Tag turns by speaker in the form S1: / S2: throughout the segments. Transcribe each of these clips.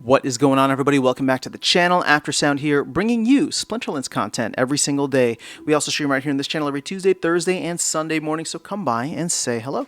S1: What is going on, everybody? Welcome back to the channel. Aftersound here, bringing you Splinterlands content every single day. We also stream right here in this channel every Tuesday, Thursday, and Sunday morning, so come by and say hello.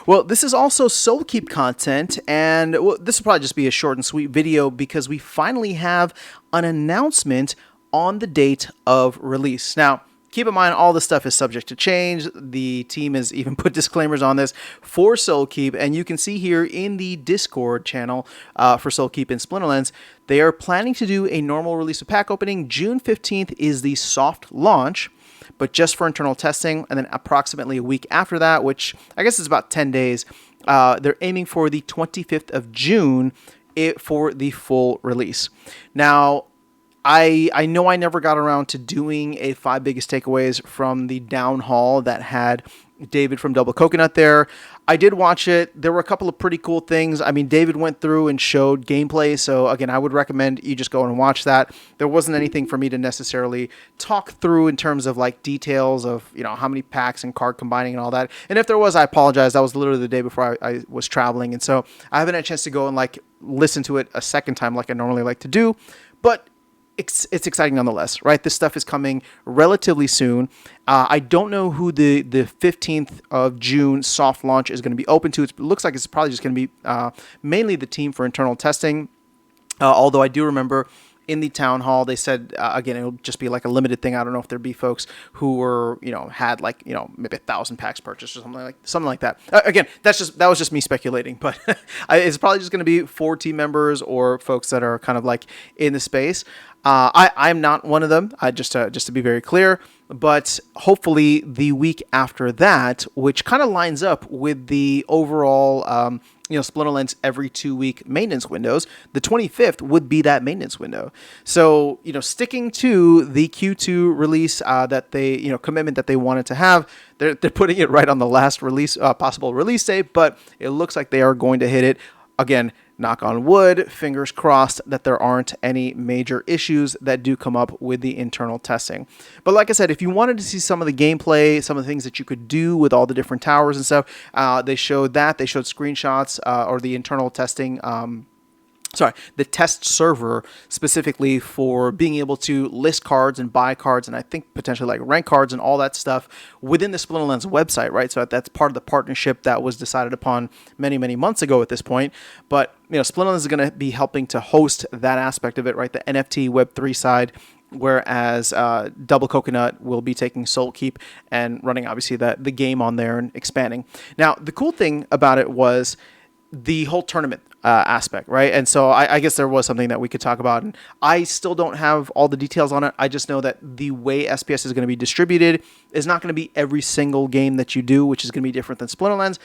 S1: Well, this is also Soulkeep content, and this will probably just be a short and sweet video because we finally have an announcement on the date of release. Now, keep in mind, all this stuff is subject to change. The team has even put disclaimers on this for Soulkeep, and you can see here in the Discord channel for Soulkeep in Splinterlands, they are planning to do a normal release of pack opening. June 15th is the soft launch, but just for internal testing, and then approximately a week after that, which I guess is about 10 days, they're aiming for the 25th of June for the full release. Now, I know I never got around to doing a 5 biggest takeaways from the down haul that had David from Double Coconut there. I did watch it. There were a couple of pretty cool things. I mean, David went through and showed gameplay. So again, I would recommend you just go and watch that. There wasn't anything for me to necessarily talk through in terms of like details of, you know, how many packs and card combining and all that. And if there was, I apologize. That was literally the day before I was traveling. And so I haven't had a chance to go and like listen to it a second time like I normally like to do. But it's exciting nonetheless, right? This stuff is coming relatively soon. I don't know who the 15th of June soft launch is going to be open to. It looks like it's probably just going to be mainly the team for internal testing. Although I do remember in the town hall, they said, again, it'll just be like a limited thing. I don't know if there'd be folks who were, had like, maybe 1,000 packs purchased or something like that. Again, that was just me speculating, but it's probably just going to be 4 team members or folks that are kind of like in the space. I'm not one of them, just to be very clear, but hopefully the week after that, which kind of lines up with the overall, Splinterlands every 2-week maintenance windows, the 25th would be that maintenance window. So, sticking to the Q2 release that they, commitment that they wanted to have, they're putting it right on the last release, possible release date, but it looks like they are going to hit it. Again, knock on wood, fingers crossed that there aren't any major issues that do come up with the internal testing. But like I said, if you wanted to see some of the gameplay, some of the things that you could do with all the different towers and stuff, they showed that. They showed screenshots or the internal testing the test server specifically for being able to list cards and buy cards and I think potentially like rank cards and all that stuff within the Splinterlands website, right? So that's part of the partnership that was decided upon many, many months ago at this point. But, Splinterlands is going to be helping to host that aspect of it, right? The NFT Web3 side, whereas Double Coconut will be taking Soulkeep and running, obviously, the game on there and expanding. Now, the cool thing about it was the whole tournament aspect, right? And so I guess there was something that we could talk about, and I still don't have all the details on it. I just know that the way SPS is going to be distributed is not going to be every single game that you do, which is going to be different than Splinterlands.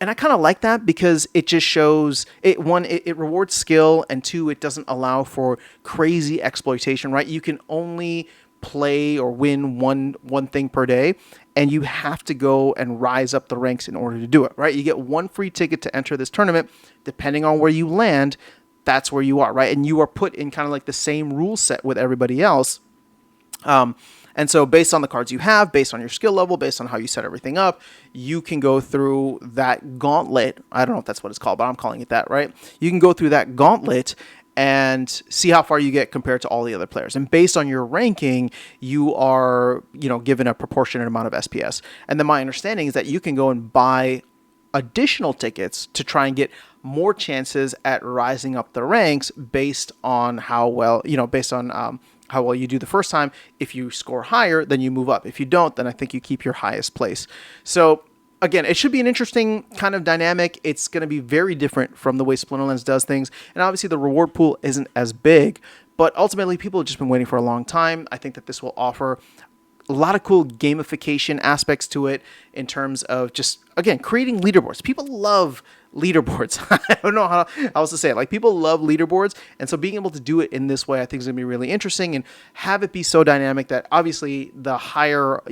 S1: And I kind of like that because it just shows, it rewards skill, and 2, it doesn't allow for crazy exploitation, right? You can only play or win one thing per day, and you have to go and rise up the ranks in order to do it, right? You get 1 free ticket to enter this tournament. Depending on where you land, that's where you are, right? And you are put in kind of like the same rule set with everybody else. And so based on the cards you have, based on your skill level, based on how you set everything up, you can go through that gauntlet. I don't know if that's what it's called, but I'm calling it that, right? You can go through that gauntlet and see how far you get compared to all the other players. And based on your ranking, you are, given a proportionate amount of SPS. And then my understanding is that you can go and buy additional tickets to try and get more chances at rising up the ranks based on how well, how well you do the first time. If you score higher, then you move up. If you don't, then I think you keep your highest place. So again, it should be an interesting kind of dynamic. It's going to be very different from the way Splinterlands does things. And obviously the reward pool isn't as big, but ultimately people have just been waiting for a long time. I think that this will offer a lot of cool gamification aspects to it in terms of just, again, creating leaderboards. People love leaderboards. I don't know how else to say it. Like, people love leaderboards. And so being able to do it in this way, I think is going to be really interesting, and have it be so dynamic that obviously the higher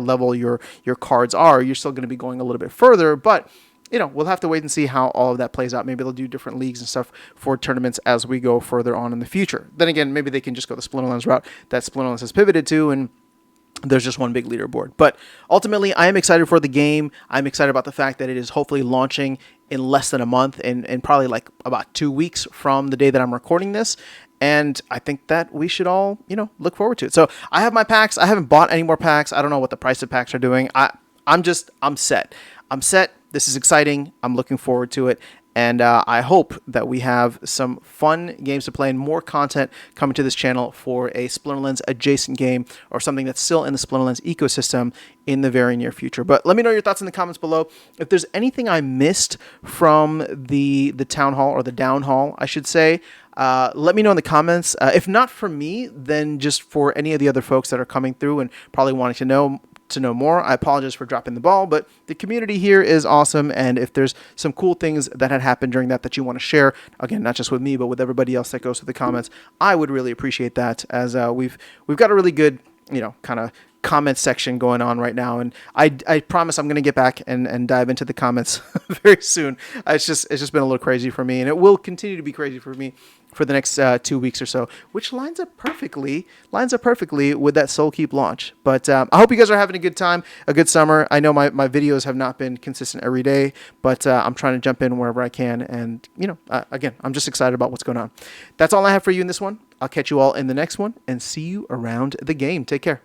S1: level your cards are, you're still going to be going a little bit further, but we'll have to wait and see how all of that plays out. Maybe they'll do different leagues and stuff for tournaments as we go further on in the future. Then again, maybe they can just go the Splinterlands route that Splinterlands has pivoted to, and there's just one big leaderboard. But ultimately, I am excited for the game. I'm excited about the fact that it is hopefully launching in less than a month, and probably like about 2 weeks from the day that I'm recording this. And I think that we should all, look forward to it. So I have my packs. I haven't bought any more packs. I don't know what the price of packs are doing. I'm set. I'm set. This is exciting. I'm looking forward to it. And I hope that we have some fun games to play and more content coming to this channel for a Splinterlands adjacent game or something that's still in the Splinterlands ecosystem in the very near future. But let me know your thoughts in the comments below. If there's anything I missed from the town hall, or the down hall, I should say, let me know in the comments. If not for me, then just for any of the other folks that are coming through and probably wanting to know more. I apologize for dropping the ball, but the community here is awesome, and if there's some cool things that had happened during that you want to share, again, not just with me, but with everybody else that goes to the comments, I would really appreciate that, as we've got a really good, kind of comment section going on right now, and I promise I'm going to get back and dive into the comments very soon. It's just been a little crazy for me, and it will continue to be crazy for me for the next 2 weeks or so, which lines up perfectly with that Soulkeep launch. But I hope you guys are having a good time, a good summer. I know my videos have not been consistent every day, but I'm trying to jump in wherever I can, and again, I'm just excited about what's going on. That's all I have for you in this one. I'll catch you all in the next one, and see you around the game. Take care.